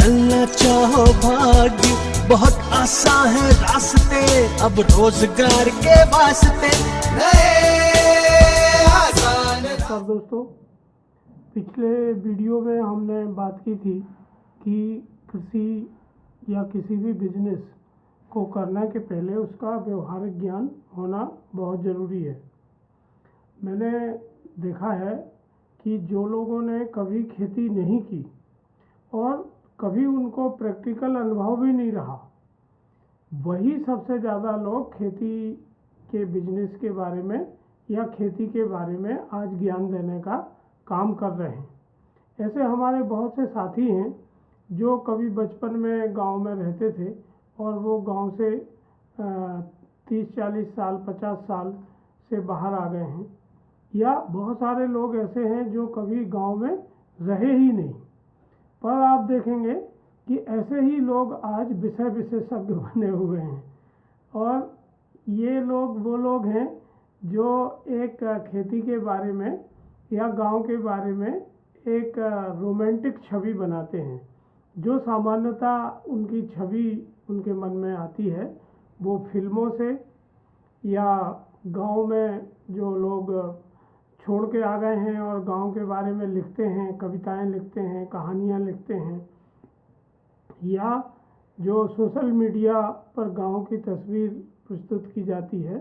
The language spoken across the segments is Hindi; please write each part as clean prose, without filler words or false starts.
बदलना चाहो भाग्य, बहुत आसान है रास्ते, अब रोजगार के वास्ते नए आसान। नमस्कार दोस्तों, पिछले वीडियो में हमने बात की थी कि कृषि या किसी भी बिजनेस को करने के पहले उसका व्यवहारिक ज्ञान होना बहुत ज़रूरी है। मैंने देखा है कि जो लोगों ने कभी खेती नहीं की और कभी उनको प्रैक्टिकल अनुभव भी नहीं रहा, वही सबसे ज़्यादा लोग खेती के बिजनेस के बारे में या खेती के बारे में आज ज्ञान देने का काम कर रहे हैं। ऐसे हमारे बहुत से साथी हैं जो कभी बचपन में गांव में रहते थे और वो गांव से 30-40 साल 50 साल से बाहर आ गए हैं, या बहुत सारे लोग ऐसे हैं जो कभी गांव में रहे ही नहीं। पर आप देखेंगे कि ऐसे ही लोग आज विषय विशेषज्ञ बने हुए हैं, और ये लोग वो लोग हैं जो एक खेती के बारे में या गांव के बारे में एक रोमांटिक छवि बनाते हैं। जो सामान्यतः उनकी छवि उनके मन में आती है वो फिल्मों से, या गांव में जो लोग छोड़ के आ गए हैं और गांव के बारे में लिखते हैं, कविताएं लिखते हैं, कहानियां लिखते हैं, या जो सोशल मीडिया पर गांव की तस्वीर प्रस्तुत की जाती है,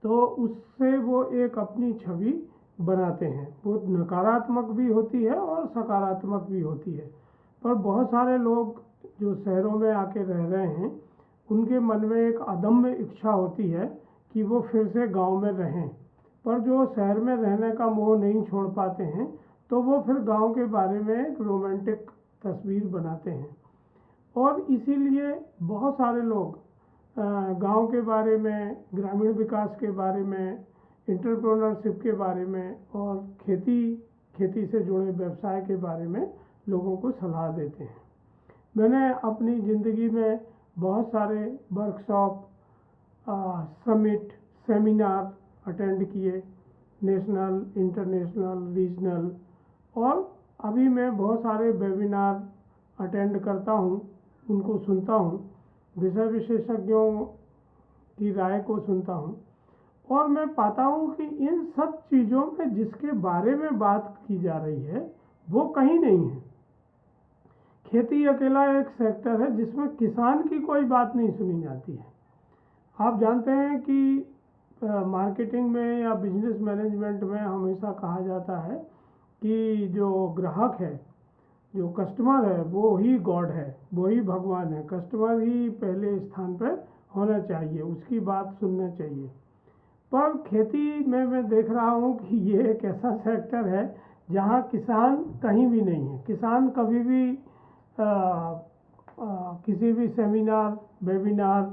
तो उससे वो एक अपनी छवि बनाते हैं। वो नकारात्मक भी होती है और सकारात्मक भी होती है। पर बहुत सारे लोग जो शहरों में आके रह रहे हैं, उनके मन में एक अदम्य इच्छा होती है कि वो फिर से गांव में रहें, पर जो शहर में रहने का मोह नहीं छोड़ पाते हैं, तो वो फिर गांव के बारे में एक रोमांटिक तस्वीर बनाते हैं। और इसीलिए बहुत सारे लोग गांव के बारे में, ग्रामीण विकास के बारे में, एंटरप्रेन्योरशिप के बारे में और खेती से जुड़े व्यवसाय के बारे में लोगों को सलाह देते हैं। मैंने अपनी ज़िंदगी में बहुत सारे वर्कशॉप, समिट, सेमिनार अटेंड किए, नेशनल, इंटरनेशनल, रीजनल, और अभी मैं बहुत सारे वेबिनार अटेंड करता हूँ, उनको सुनता हूँ, विषय विशेषज्ञों की राय को सुनता हूँ, और मैं पाता हूँ कि इन सब चीज़ों में जिसके बारे में बात की जा रही है वो कहीं नहीं है। खेती अकेला एक सेक्टर है जिसमें किसान की कोई बात नहीं सुनी जाती है। आप जानते हैं कि मार्केटिंग में या बिजनेस मैनेजमेंट में हमेशा कहा जाता है कि जो ग्राहक है, जो कस्टमर है, वो ही गॉड है, वो ही भगवान है। कस्टमर ही पहले स्थान पर होना चाहिए, उसकी बात सुनना चाहिए। पर खेती में मैं देख रहा हूँ कि ये एक ऐसा सेक्टर है जहाँ किसान कहीं भी नहीं है। किसान कभी भी किसी भी सेमिनार, वेबिनार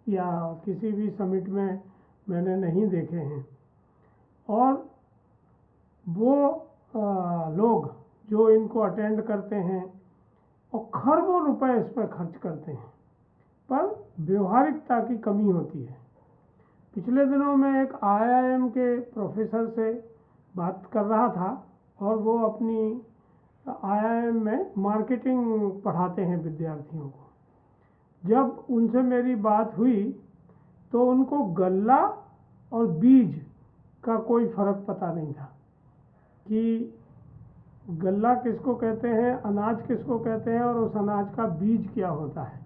या किसी भी समिट में मैंने नहीं देखे हैं। और वो लोग जो इनको अटेंड करते हैं और खरबों रुपए इस पर खर्च करते हैं, पर व्यवहारिकता की कमी होती है। पिछले दिनों में एक IIM के प्रोफेसर से बात कर रहा था, और वो अपनी IIM में मार्केटिंग पढ़ाते हैं विद्यार्थियों को। जब उनसे मेरी बात हुई तो उनको गल्ला और बीज का कोई फ़र्क पता नहीं था कि गल्ला किसको कहते हैं, अनाज किसको कहते हैं, और उस अनाज का बीज क्या होता है।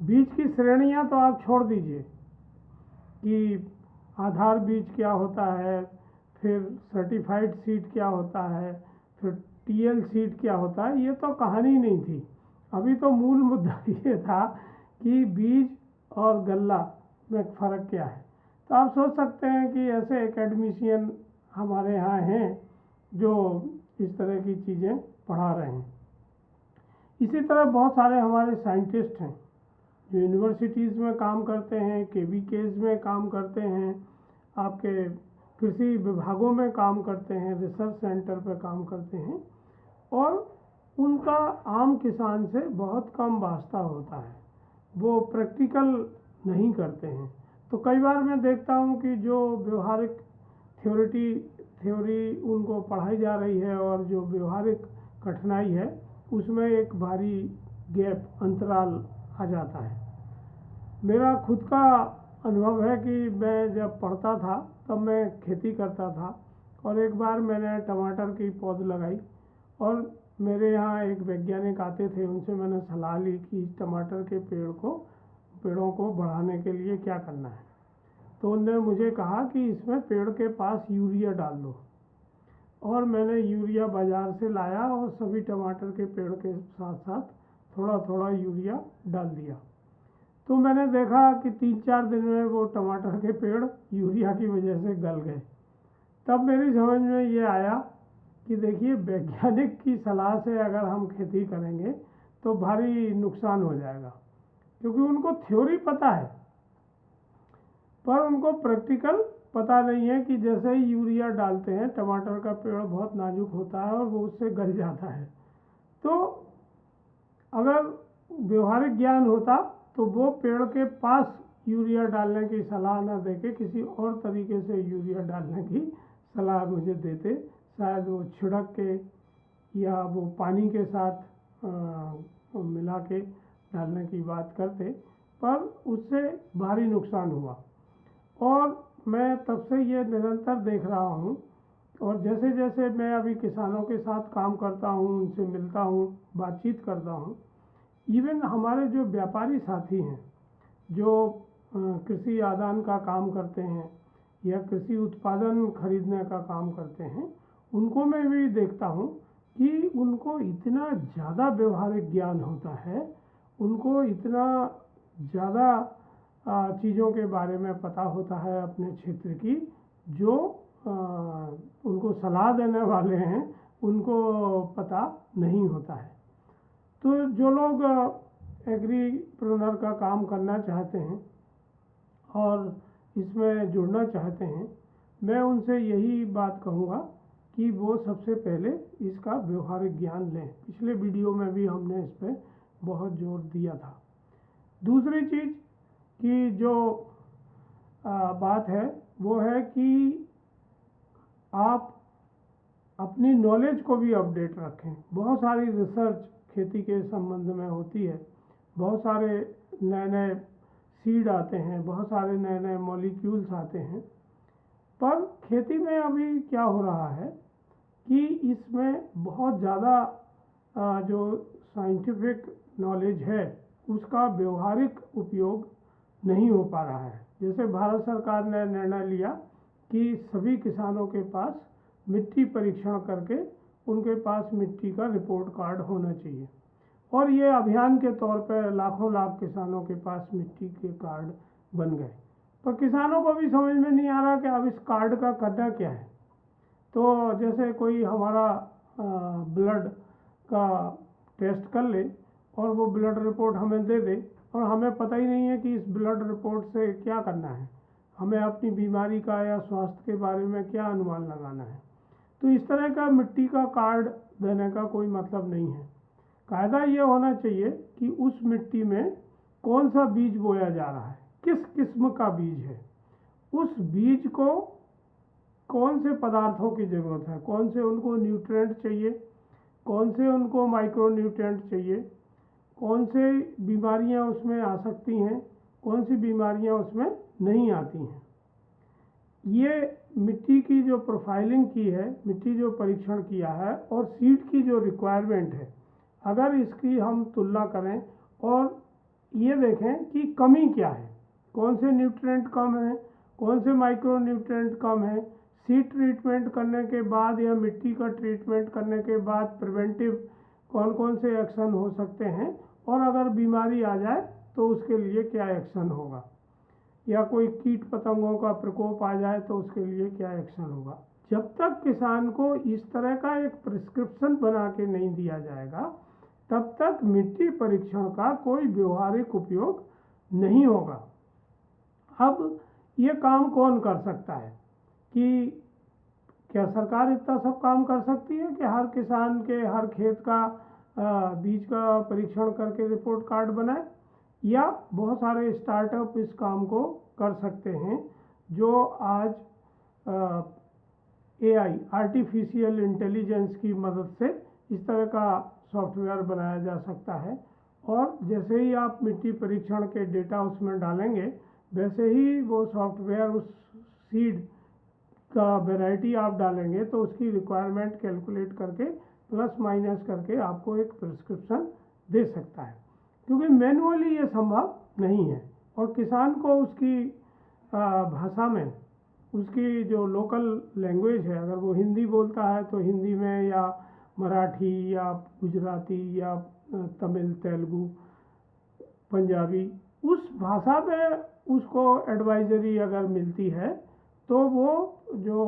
बीज की श्रेणियां तो आप छोड़ दीजिए कि आधार बीज क्या होता है, फिर सर्टिफाइड सीड क्या होता है, फिर TL सीड क्या होता है, ये तो कहानी नहीं थी। अभी तो मूल मुद्दा ये था कि बीज और गल्ला में फ़र्क क्या है। तो आप सोच सकते हैं कि ऐसे एकेडमिशियन हमारे यहाँ हैं जो इस तरह की चीज़ें पढ़ा रहे हैं। इसी तरह बहुत सारे हमारे साइंटिस्ट हैं जो यूनिवर्सिटीज़ में काम करते हैं, KVKs में काम करते हैं, आपके कृषि विभागों में काम करते हैं, रिसर्च सेंटर पर काम करते हैं, और उनका आम किसान से बहुत कम वास्ता होता है। वो प्रैक्टिकल नहीं करते हैं। तो कई बार मैं देखता हूँ कि जो व्यवहारिक थ्योरी उनको पढ़ाई जा रही है और जो व्यवहारिक कठिनाई है उसमें एक भारी गैप अंतराल आ जाता है। मेरा खुद का अनुभव है कि मैं जब पढ़ता था तब मैं खेती करता था, और एक बार मैंने टमाटर की पौध लगाई, और मेरे यहाँ एक वैज्ञानिक आते थे, उनसे मैंने सलाह ली कि टमाटर के पेड़ों को बढ़ाने के लिए क्या करना है। तो उन्होंने मुझे कहा कि इसमें पेड़ के पास यूरिया डाल दो, और मैंने यूरिया बाज़ार से लाया और सभी टमाटर के पेड़ के साथ साथ थोड़ा थोड़ा यूरिया डाल दिया। तो मैंने देखा कि 3-4 दिन में वो टमाटर के पेड़ यूरिया की वजह से गल गए। तब मेरी समझ में ये आया कि देखिए, वैज्ञानिक की सलाह से अगर हम खेती करेंगे तो भारी नुकसान हो जाएगा, क्योंकि उनको थ्योरी पता है पर उनको प्रैक्टिकल पता नहीं है कि जैसे ही यूरिया डालते हैं टमाटर का पेड़ बहुत नाजुक होता है और वो उससे गल जाता है। तो अगर व्यवहारिक ज्ञान होता तो वो पेड़ के पास यूरिया डालने की सलाह न देके किसी और तरीके से यूरिया डालने की सलाह मुझे देते। शायद वो छिड़क के या वो पानी के साथ मिला के डालने की बात करते, पर उससे भारी नुकसान हुआ। और मैं तब से ये निरंतर देख रहा हूँ, और जैसे जैसे मैं अभी किसानों के साथ काम करता हूँ, उनसे मिलता हूँ, बातचीत करता हूँ, इवन हमारे जो व्यापारी साथी हैं जो कृषि आदान का काम करते हैं या कृषि उत्पादन खरीदने का काम करते हैं, उनको मैं भी देखता हूँ कि उनको इतना ज़्यादा व्यवहारिक ज्ञान होता है, उनको इतना ज़्यादा चीज़ों के बारे में पता होता है अपने क्षेत्र की, जो उनको सलाह देने वाले हैं उनको पता नहीं होता है। तो जो लोग एग्रीप्रेन्योर का काम करना चाहते हैं और इसमें जुड़ना चाहते हैं, मैं उनसे यही बात कहूँगा कि वो सबसे पहले इसका व्यवहारिक ज्ञान लें। पिछले वीडियो में भी हमने इस पर बहुत जोर दिया था। दूसरी चीज़ की जो बात है वो है कि आप अपनी नॉलेज को भी अपडेट रखें। बहुत सारी रिसर्च खेती के संबंध में होती है, बहुत सारे नए नए सीड आते हैं, बहुत सारे नए नए मॉलिक्यूल्स आते हैं, पर खेती में अभी क्या हो रहा है कि इसमें बहुत ज़्यादा जो साइंटिफिक नॉलेज है उसका व्यवहारिक उपयोग नहीं हो पा रहा है। जैसे भारत सरकार ने निर्णय लिया कि सभी किसानों के पास मिट्टी परीक्षण करके उनके पास मिट्टी का रिपोर्ट कार्ड होना चाहिए, और ये अभियान के तौर पर लाखों लाख किसानों के पास मिट्टी के कार्ड बन गए। पर किसानों को भी समझ में नहीं आ रहा कि अब इस कार्ड का करना क्या है। तो जैसे कोई हमारा ब्लड का टेस्ट कर ले और वो ब्लड रिपोर्ट हमें दे दे, और हमें पता ही नहीं है कि इस ब्लड रिपोर्ट से क्या करना है, हमें अपनी बीमारी का या स्वास्थ्य के बारे में क्या अनुमान लगाना है। तो इस तरह का मिट्टी का कार्ड देने का कोई मतलब नहीं है। कायदा ये होना चाहिए कि उस मिट्टी में कौन सा बीज बोया जा रहा है, किस किस्म का बीज है, उस बीज को कौन से पदार्थों की ज़रूरत है, कौन से उनको न्यूट्रिएंट चाहिए, कौन से उनको माइक्रो न्यूट्रिएंट चाहिए, कौन से बीमारियां उसमें आ सकती हैं, कौन सी बीमारियां उसमें नहीं आती हैं। ये मिट्टी की जो प्रोफाइलिंग की है, मिट्टी जो परीक्षण किया है, और सीड की जो रिक्वायरमेंट है, अगर इसकी हम तुलना करें और ये देखें कि कमी क्या है, कौन से न्यूट्रिएंट कम है, कौन से माइक्रो न्यूट्रिएंट कम है, सीड ट्रीटमेंट करने के बाद या मिट्टी का ट्रीटमेंट करने के बाद प्रिवेंटिव कौन कौन से एक्शन हो सकते हैं, और अगर बीमारी आ जाए तो उसके लिए क्या एक्शन होगा, या कोई कीट पतंगों का प्रकोप आ जाए तो उसके लिए क्या एक्शन होगा। जब तक किसान को इस तरह का एक प्रिस्क्रिप्शन बना के नहीं दिया जाएगा, तब तक मिट्टी परीक्षण का कोई व्यवहारिक उपयोग नहीं होगा। अब ये काम कौन कर सकता है कि क्या सरकार इतना सब काम कर सकती है कि हर किसान के हर खेत का बीज का परीक्षण करके रिपोर्ट कार्ड बनाए, या बहुत सारे स्टार्टअप इस काम को कर सकते हैं जो आज AI आर्टिफिशियल इंटेलिजेंस की मदद से इस तरह का सॉफ्टवेयर बनाया जा सकता है। और जैसे ही आप मिट्टी परीक्षण के डेटा उसमें डालेंगे, वैसे ही वो सॉफ्टवेयर उस सीड का वैरायटी आप डालेंगे तो उसकी रिक्वायरमेंट कैलकुलेट करके प्लस माइनस करके आपको एक प्रिस्क्रिप्शन दे सकता है, क्योंकि मैनुअली ये संभव नहीं है। और किसान को उसकी भाषा में, उसकी जो लोकल लैंग्वेज है, अगर वो हिंदी बोलता है तो हिंदी में, या मराठी या गुजराती या तमिल, तेलुगु, पंजाबी, उस भाषा में उसको एडवाइजरी अगर मिलती है तो वो जो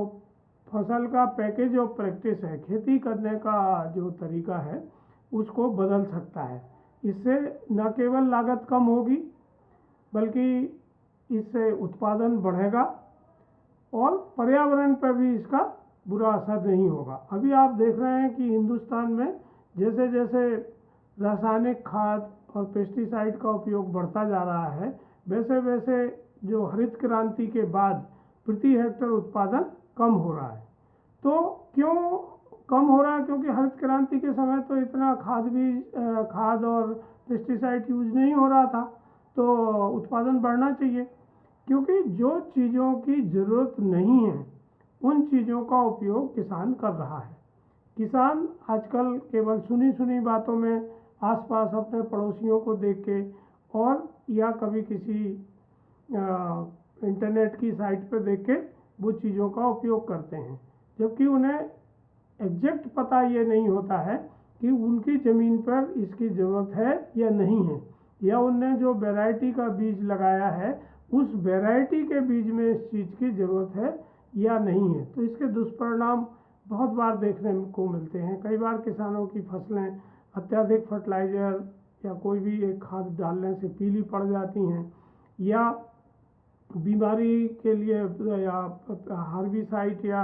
फसल का पैकेज ऑफ प्रैक्टिस है, खेती करने का जो तरीका है, उसको बदल सकता है। इससे न केवल लागत कम होगी बल्कि इससे उत्पादन बढ़ेगा और पर्यावरण पर भी इसका बुरा असर नहीं होगा। अभी आप देख रहे हैं कि हिंदुस्तान में जैसे जैसे रासायनिक खाद और पेस्टिसाइड का उपयोग बढ़ता जा रहा है, वैसे वैसे जो हरित क्रांति के बाद प्रति हेक्टेयर उत्पादन कम हो रहा है। तो क्यों कम हो रहा है? क्योंकि हरित क्रांति के समय तो इतना खाद और पेस्टिसाइड यूज नहीं हो रहा था, तो उत्पादन बढ़ना चाहिए। क्योंकि जो चीज़ों की ज़रूरत नहीं है उन चीज़ों का उपयोग किसान कर रहा है। किसान आजकल केवल सुनी सुनी बातों में आसपास अपने पड़ोसियों को देख के और या कभी किसी इंटरनेट की साइट पर देख के वो चीज़ों का उपयोग करते हैं, जबकि उन्हें एग्जैक्ट पता ये नहीं होता है कि उनकी ज़मीन पर इसकी ज़रूरत है या नहीं है, या उनने जो वैरायटी का बीज लगाया है उस वैरायटी के बीज में इस चीज़ की ज़रूरत है या नहीं है। तो इसके दुष्परिणाम बहुत बार देखने को मिलते हैं। कई बार किसानों की फसलें अत्यधिक फर्टिलाइज़र या कोई भी एक खाद डालने से पीली पड़ जाती हैं, या बीमारी के लिए या हार्बिसाइड या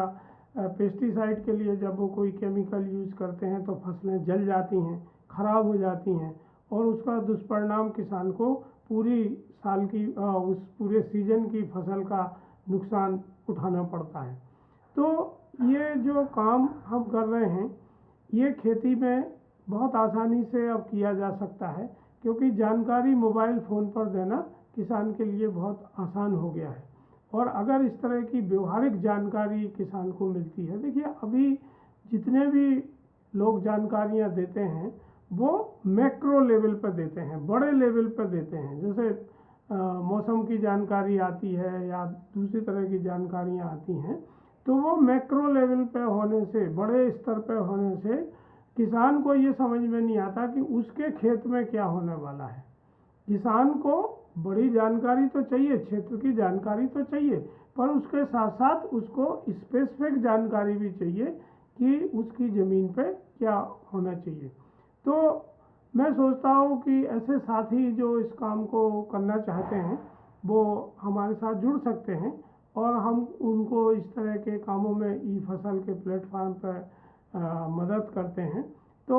पेस्टिसाइड के लिए जब वो कोई केमिकल यूज़ करते हैं तो फसलें जल जाती हैं, ख़राब हो जाती हैं, और उसका दुष्परिणाम किसान को पूरी साल की उस पूरे सीजन की फसल का नुकसान उठाना पड़ता है। तो ये जो काम हम कर रहे हैं ये खेती में बहुत आसानी से अब किया जा सकता है, क्योंकि जानकारी मोबाइल फ़ोन पर देना किसान के लिए बहुत आसान हो गया है। और अगर इस तरह की व्यवहारिक जानकारी किसान को मिलती है, देखिए अभी जितने भी लोग जानकारियाँ देते हैं वो मैक्रो लेवल पर देते हैं, बड़े लेवल पर देते हैं। जैसे मौसम की जानकारी आती है या दूसरी तरह की जानकारियाँ आती हैं, तो वो मैक्रो लेवल पे होने से, बड़े स्तर पे होने से किसान को ये समझ में नहीं आता कि उसके खेत में क्या होने वाला है। किसान को बड़ी जानकारी तो चाहिए, क्षेत्र की जानकारी तो चाहिए, पर उसके साथ साथ उसको स्पेसिफिक जानकारी भी चाहिए कि उसकी ज़मीन पे क्या होना चाहिए। तो मैं सोचता हूँ कि ऐसे साथी जो इस काम को करना चाहते हैं वो हमारे साथ जुड़ सकते हैं और हम उनको इस तरह के कामों में ई फसल के प्लेटफॉर्म पर मदद करते हैं। तो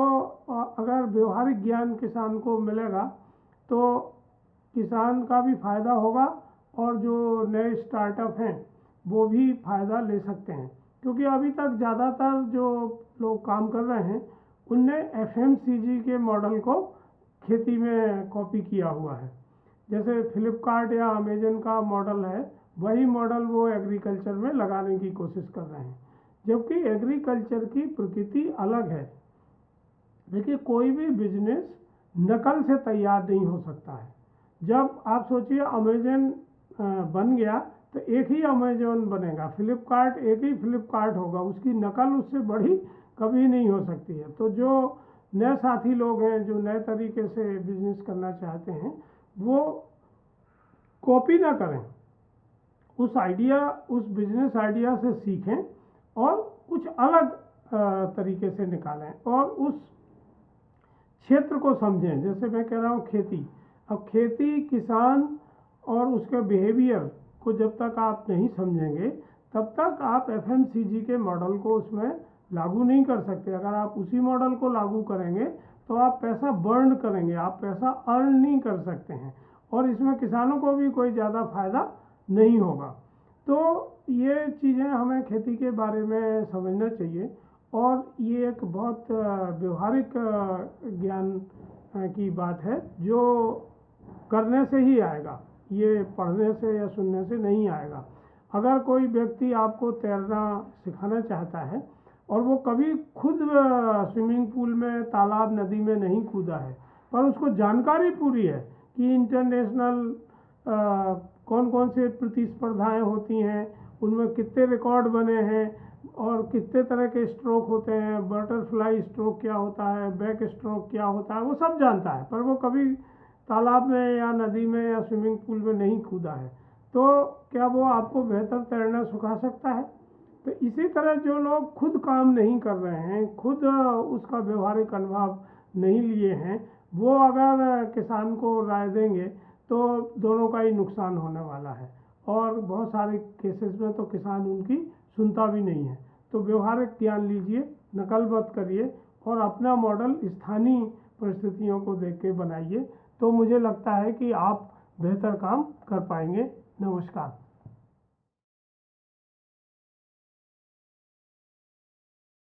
अगर व्यवहारिक ज्ञान किसान को मिलेगा तो किसान का भी फ़ायदा होगा और जो नए स्टार्टअप हैं वो भी फ़ायदा ले सकते हैं। क्योंकि अभी तक ज़्यादातर जो लोग काम कर रहे हैं उनने एफएमसीजी के मॉडल को खेती में कॉपी किया हुआ है। जैसे फ्लिपकार्ट या अमेजन का मॉडल है, वही मॉडल वो एग्रीकल्चर में लगाने की कोशिश कर रहे हैं, जबकि एग्रीकल्चर की प्रकृति अलग है। देखिए कोई भी बिजनेस नकल से तैयार नहीं हो सकता है। जब आप सोचिए अमेजन बन गया तो एक ही अमेजन बनेगा, फ्लिपकार्ट एक ही फ्लिपकार्ट होगा, उसकी नकल उससे बड़ी कभी नहीं हो सकती है। तो जो नए साथी लोग हैं जो नए तरीके से बिजनेस करना चाहते हैं वो कॉपी ना करें, उस बिजनेस आइडिया से सीखें और कुछ अलग तरीके से निकालें और उस क्षेत्र को समझें। जैसे मैं कह रहा हूँ खेती, अब खेती किसान और उसके बिहेवियर को जब तक आप नहीं समझेंगे तब तक आप एफएमसीजी के मॉडल को उसमें लागू नहीं कर सकते। अगर आप उसी मॉडल को लागू करेंगे तो आप पैसा बर्न करेंगे, आप पैसा अर्न नहीं कर सकते हैं और इसमें किसानों को भी कोई ज़्यादा फायदा नहीं होगा। तो ये चीज़ें हमें खेती के बारे में समझना चाहिए और ये एक बहुत व्यवहारिक ज्ञान की बात है जो करने से ही आएगा, ये पढ़ने से या सुनने से नहीं आएगा। अगर कोई व्यक्ति आपको तैरना सिखाना चाहता है और वो कभी खुद स्विमिंग पूल में, तालाब, नदी में नहीं कूदा है, पर उसको जानकारी पूरी है कि इंटरनेशनल कौन कौन से प्रतिस्पर्धाएं होती हैं, उनमें कितने रिकॉर्ड बने हैं और कितने तरह के स्ट्रोक होते हैं, बटरफ्लाई स्ट्रोक क्या होता है, बैक स्ट्रोक क्या होता है, वो सब जानता है, पर वो कभी तालाब में या नदी में या स्विमिंग पूल में नहीं कूदा है, तो क्या वो आपको बेहतर तैरना सिखा सकता है? तो इसी तरह जो लोग खुद काम नहीं कर रहे हैं, खुद उसका व्यवहारिक अनुभव नहीं लिए हैं, वो अगर किसान को राय देंगे तो दोनों का ही नुकसान होने वाला है। और बहुत सारे केसेस में तो किसान उनकी सुनता भी नहीं है। तो व्यवहारिक ज्ञान लीजिए, नकल मत करिए और अपना मॉडल स्थानीय परिस्थितियों को देख के बनाइए, तो मुझे लगता है कि आप बेहतर काम कर पाएंगे। नमस्कार।